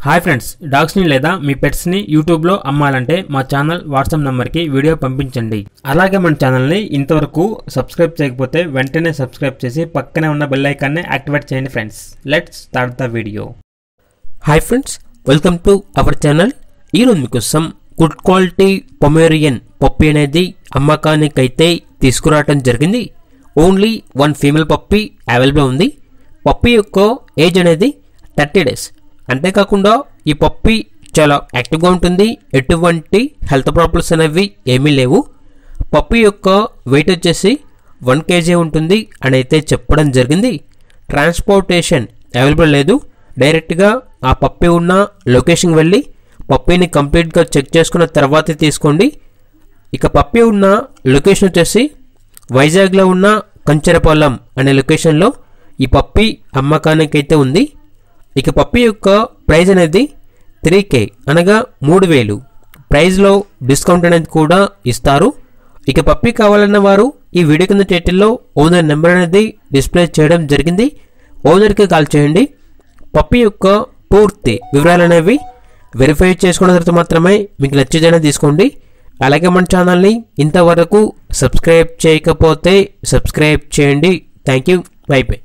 Hi friends, డాగ్స్ని లేదా మీ పెట్స్ని యూట్యూబ్లో అమ్మాలంటే మా ఛానల్ వాట్సాప్ నెంబర్కి వీడియో పంపించండి. అలాగే మన ఛానల్ని ఇంతవరకు సబ్స్క్రైబ్ చేయకపోతే వెంటనే సబ్స్క్రైబ్ చేసి పక్కనే ఉన్న బెల్ ఐకాన్ని యాక్టివేట్ చేయండి friends. Let's start the video. Hi friends, welcome to our channel. ఈరోజు మీకోసం గుడ్ క్వాలిటీ పొమేరియన్ పప్పీ అనేది అమ్మకానికైతే తీసుకురావడం జరిగింది. Only one female puppy available ఉంది. పప్పీ యొక్క ఏజ్ అనేది 30 days. అంతేకాకుండా ఈ పప్పీ చాలా యాక్టివ్గా ఉంటుంది. ఎటువంటి హెల్త్ ప్రాబ్లమ్స్ అనేవి ఏమీ లేవు. పప్పీ యొక్క వెయిట్ వచ్చేసి 1 kg ఉంటుంది అని అయితే చెప్పడం జరిగింది. ట్రాన్స్పోర్టేషన్ అవైలబుల్ లేదు. డైరెక్ట్గా ఆ పప్పీ ఉన్న లొకేషన్కి వెళ్ళి పప్పీని కంప్లీట్గా చెక్ చేసుకున్న తర్వాతే తీసుకోండి. ఇక పప్పీ ఉన్న లొకేషన్ వచ్చేసి వైజాగ్లో ఉన్న కంచరపాలెం అనే లొకేషన్లో ఈ పప్పీ అమ్మకానికైతే ఉంది. ఇక పప్పీ యొక్క ప్రైస్ అనేది 3K అనగా 3000. ప్రైస్లో డిస్కౌంట్ అనేది కూడా ఇస్తారు. ఇక పప్పీ కావాలన్న వారు ఈ వీడియో కింద టైటిల్లో ఓనర్ నెంబర్ అనేది డిస్ప్లే చేయడం జరిగింది. ఓనర్కి కాల్ చేయండి. పప్పీ యొక్క పూర్తి వివరాలు అనేవి వెరిఫై చేసుకున్న తర్వాత మాత్రమే మీకు నచ్చేదైనా తీసుకోండి. అలాగే మన ఛానల్ని ఇంతవరకు సబ్స్క్రైబ్ చేయకపోతే సబ్స్క్రైబ్ చేయండి. Thank you. By by.